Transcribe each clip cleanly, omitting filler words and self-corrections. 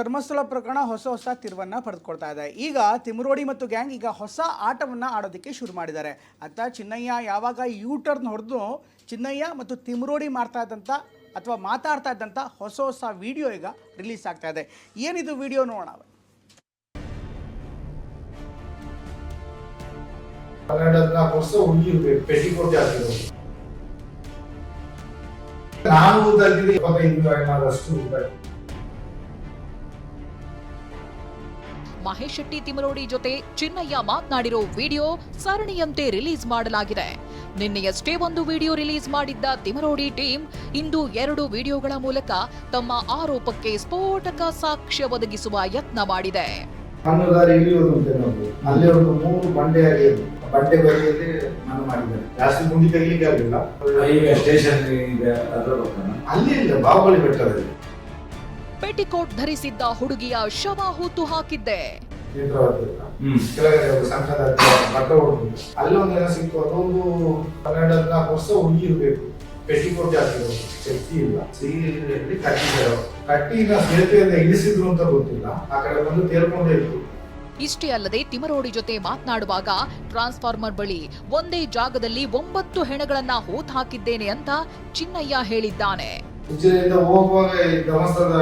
ಧರ್ಮಸ್ಥಳ ಪ್ರಕರಣ ಹೊಸ ತಿರುವನ್ನ ಪಡೆದುಕೊಳ್ತಾ ಇದೆ. ಈಗ ತಿಮರೋಡಿ ಮತ್ತು ಗ್ಯಾಂಗ್ ಈಗ ಹೊಸ ಆಟವನ್ನ ಆಡೋದಕ್ಕೆ ಶುರು ಮಾಡಿದ್ದಾರೆ. ಅತ್ತ ಚಿನ್ನಯ್ಯ ಯಾವಾಗ ಯೂ ಟರ್ನ್ ಹೊಡೆದು ಚಿನ್ನಯ್ಯ ಮತ್ತು ತಿಮರೋಡಿ ಮಾತಾಡ್ತಾ ಇದ್ದಂಥ ಹೊಸ ವಿಡಿಯೋ ಈಗ ರಿಲೀಸ್ ಆಗ್ತಾ ಇದೆ. ಏನಿದು ವಿಡಿಯೋ ನೋಡೋಣ. ಮಹೇಶ್ ಶೆಟ್ಟಿ ತಿಮರೋಡಿ ಜೊತೆ ಚಿನ್ನಯ್ಯ ಮಾತನಾಡಿರೋ ವಿಡಿಯೋ ಸರಣಿಯಂತೆ ರಿಲೀಸ್ ಮಾಡಲಾಗಿದೆ. ನಿನ್ನೆಯಷ್ಟೇ ಒಂದು ವಿಡಿಯೋ ರಿಲೀಸ್ ಮಾಡಿದ್ದ ತಿಮರೋಡಿ ಟೀಮ್ ಇಂದು 2 ವಿಡಿಯೋಗಳ ಮೂಲಕ ತಮ್ಮ ಆರೋಪಕ್ಕೆ ಸ್ಫೋಟಕ ಸಾಕ್ಷ್ಯ ಒದಗಿಸುವ ಯತ್ನ ಮಾಡಿದೆ. ಪೆಟಿಕೋಟ್ ಧರಿಸಿದ್ದ ಹುಡುಗಿಯ ಶವ ಹೂತು ಹಾಕಿದ್ದೆ. ಪೆಟಿಕೋಟ್ ಹಾಕಿದ್ರು, ಶಕ್ತಿ ಇಲ್ಲ, ಸೀರೆಯಲ್ಲಿ ಕಟ್ಟಿದ್ರು, ಕಟ್ಟಿನ ಸೇತುವೆಯಿಂದ ಇಳಿಸಿದ್ರು ಅಂತ ಗೊತ್ತಿಲ್ಲ, ಆ ಕಡೆ ಬಂದು ತೇಲ್ಕೊಂಡೇ ಇತ್ತು. ಇಷ್ಟೇ ಅಲ್ಲದೆ ತಿಮರೋಡಿ ಜೊತೆ ಮಾತನಾಡುವಾಗ ಟ್ರಾನ್ಸ್ಫಾರ್ಮರ್ ಬಳಿ ಒಂದೇ ಜಾಗದಲ್ಲಿ 9 ಹೆಣಗಳನ್ನ ಹೂತ್ ಹಾಕಿದ್ದೇನೆ ಅಂತ ಚಿನ್ನಯ್ಯ ಹೇಳಿದ್ದಾನೆ. ಉಜಿರೆಯಿಂದ ಹೋಗುವಾಗ ಧರ್ಮಸ್ಥಳದ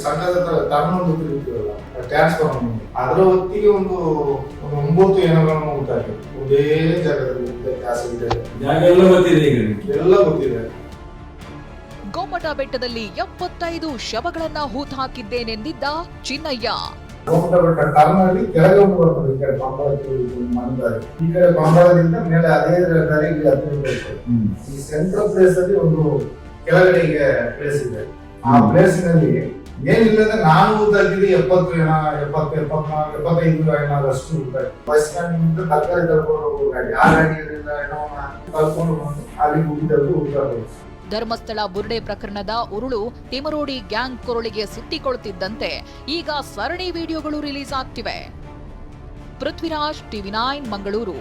ಸಂಘದ ತಗೊಂಡು ಹೋಗ್ತಿರ್ತೀವಲ್ಲ ಟ್ರಾನ್ಸ್ಫಾರ್ಮರ್, ಅದರ ಹೊತ್ತಿಗೆ ಒಂದು 9 ಹೆಣಗಳನ್ನು ಹೂತ್ ಹಾಕಿದ್ರು. ಒಂದೇ ಜಾಗದಲ್ಲಿ ಎಲ್ಲ ಗೊತ್ತಿದೆ. ಗೋಮಟ ಬೆಟ್ಟದಲ್ಲಿ 75 ಶವಗಳನ್ನ ಹೂತ್ ಹಾಕಿದ್ದೇನೆಂದಿದ್ದ ಚಿನ್ನಯ್ಯ. ಗೋಮಟ ಬೆಟ್ಟ ಟರ್ನಲ್ಲಿ ಕೆಳಗೆ ಒಂದು ಬರ್ತದೆ, ಈ ಕಡೆ ಬಂಬಳಕ್ಕೆ ಮನದಾರಿ, ಈ ಕಡೆ ಬಂಬಳದಿಂದ ಮೇಲೆ ಅದೇ ದಾರಿಗೆ ಹತ್ತಿರ. ಈ ಸೆಂಟ್ರಲ್ ಪ್ಲೇಸ್ ಅಲ್ಲಿ ಒಂದು ಕೆಳಗಡೆ ಪ್ಲೇಸ್ ಇದೆ. ಆ ಪ್ಲೇಸಿನಲ್ಲಿ ಏನಿಲ್ಲ ಅಂದ್ರೆ ನಾನು ಊದಾಗಿದ್ದು 70 ಜನ, 70, 74, 75 ಏನಾದಷ್ಟು ಬಸ್ ಸ್ಟ್ಯಾಂಡ್ ತರಕಾರಿ ತಳ್ಕೊಂಡು ಹೋಗೋ ಗಾಡಿ, ಆ ಗಾಡಿಯಿಂದ ಏನೋನ ಕಳ್ಕೊಂಡು ಬಂದು ಅಲ್ಲಿ ಗುಡ್ಡದ್ದು ಊದ್ತಾರೆ. ಧರ್ಮಸ್ಥಳ ಬುರ್ಡೆ ಪ್ರಕರಣದ ಉರುಳು ತಿಮರೋಡಿ ಗ್ಯಾಂಗ್ ಕೊರಳಿಗೆ ಸುತ್ತಿಕೊಳ್ಳುತ್ತಿದ್ದಂತೆ ಈಗ ಸರಣಿ ವಿಡಿಯೋಗಳು ರಿಲೀಸ್ ಆಗ್ತಿವೆ. ಪೃಥ್ವಿರಾಜ್, TV9 ಮಂಗಳೂರು.